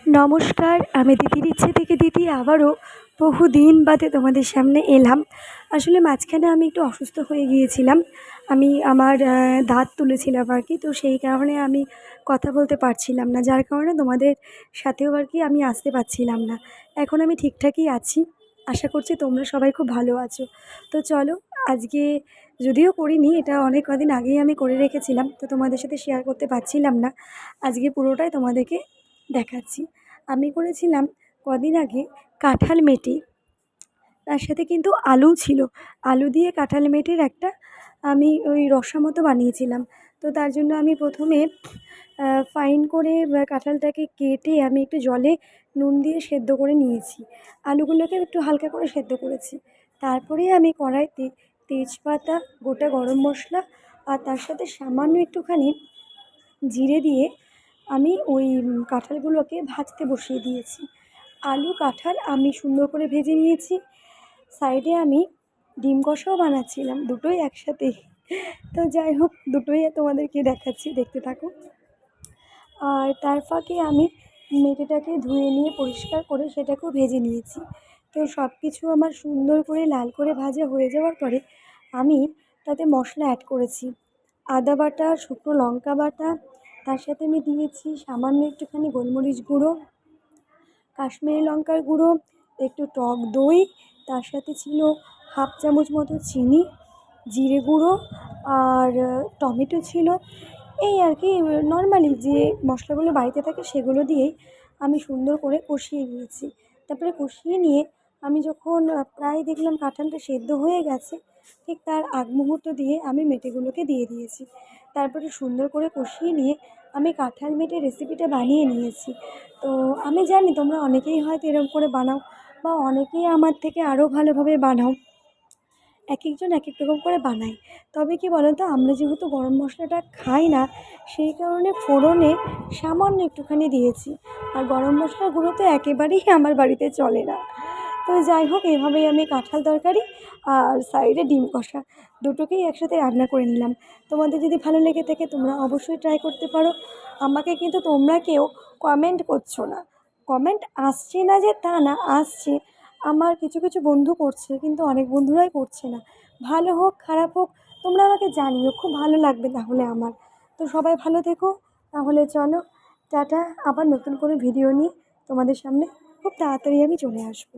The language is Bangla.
নমস্কার, আমি দিদির ইচ্ছে থেকে দিদি আবারও বহুদিন বাদে তোমাদের সামনে এলাম। আসলে মাঝখানে আমি একটু অসুস্থ হয়ে গিয়েছিলাম। আমি আমার দাঁত তুলেছিলাম আর কি, তো সেই কারণে আমি কথা বলতে পারছিলাম না, যার কারণে তোমাদের সাথেও আর কি আমি আসতে পারছিলাম না। এখন আমি ঠিকঠাকই আছি, আশা করছি তোমরা সবাই খুব ভালো আছো। তো চলো, আজকে যদিও করিনি, এটা অনেক কদিন আগেই আমি করে রেখেছিলাম, তো তোমাদের সাথে শেয়ার করতে পারছিলাম না। আজকে পুরোটাই তোমাদেরকে দেখাচ্ছি। আমি করেছিলাম কদিন আগে কাঁঠাল মেটে, তার সাথে কিন্তু আলুও ছিল। আলু দিয়ে কাঁঠাল মেটের একটা আমি ওই রসা মতো বানিয়েছিলাম। তো তার জন্য আমি প্রথমে ফাইন করে কাঁঠালটাকে কেটে আমি একটু জলে নুন দিয়ে সেদ্ধ করে নিয়েছি। আলুগুলোকে একটু হালকা করে সেদ্ধ করেছি। তারপরে আমি কড়াইতে তেজপাতা, গোটা গরম মশলা আর তার সাথে সামান্য একটুখানি জিরে দিয়ে আমি ওই কাঁঠালগুলোকে ভাজতে বসিয়ে দিয়েছি। আলু কাঁঠাল আমি সুন্দর করে ভেজে নিয়েছি। সাইডে আমি ডিম কষাও বানাচ্ছিলাম, দুটোই একসাথে। তো যাই হোক, দুটোই তোমাদেরকে দেখাচ্ছি, দেখতে থাকো। আর তার ফাঁকে আমি মেটেটাকে ধুয়ে নিয়ে পরিষ্কার করে সেটাকেও ভেজে নিয়েছি। তো সব কিছু আমার সুন্দর করে লাল করে ভাজা হয়ে যাওয়ার পরে আমি তাতে মশলা অ্যাড করেছি। আদা বাটা, শুকনো লঙ্কা বাটা, তার সাথে আমি দিয়েছি সামান্য একটুখানি গোলমরিচ গুঁড়ো, কাশ্মীরি লঙ্কার গুঁড়ো, একটু টক দই, তার সাথে ছিল হাফ চামচ মতো চিনি, জিরে গুঁড়ো আর টমেটো ছিল। এই আর কি নর্মালি যে মশলাগুলো বাড়িতে থাকে সেগুলো দিয়েই আমি সুন্দর করে কষিয়ে নিয়েছি। তারপরে কষিয়ে নিয়ে আমি যখন প্রায় দেখলাম কাঁঠালটা সেদ্ধ হয়ে গেছে, ঠিক তার আগ মুহূর্ত দিয়ে আমি মেটেগুলোকে দিয়ে দিয়েছি। তারপরে সুন্দর করে কষিয়ে নিয়ে আমি কাঁঠাল মেটের রেসিপিটা বানিয়ে নিয়েছি। তো আমি জানি তোমরা অনেকেই হয়তো এরকম করে বানাও, বা অনেকেই আমার থেকে আরও ভালোভাবে বানাও। এক একজন এক এক রকম করে বানায়। তবে কি বলো তো, আমরা যেহেতু গরম মশলাটা খাই না, সেই কারণে ফোড়নে সামান্য একটুখানি দিয়েছি। আর গরম মশলার গুঁড়ো তো একেবারেই আমার বাড়িতে চলে না। তো যাই হোক, এভাবেই আমি কাঁঠাল তরকারি আর সাইডে ডিম কষা দুটোকেই একসাথে রান্না করে নিলাম। তোমাদের যদি ভালো লেগে থাকে তোমরা অবশ্যই ট্রাই করতে পারো। আমাকে কিন্তু তোমরা কেউ কমেন্ট করছো না। কমেন্ট আসছে না যে তা না, আসছে। আমার কিছু কিছু বন্ধু করছে, কিন্তু অনেক বন্ধুরাই করছে না। ভালো হোক খারাপ হোক, তোমরা আমাকে জানিও, খুব ভালো লাগবে তাহলে আমার। তো সবাই ভালো থেকো। তাহলে চলো, টাটা। আবার নতুন করে ভিডিও নিয়ে তোমাদের সামনে খুব তাড়াতাড়ি আমি চলে আসবো।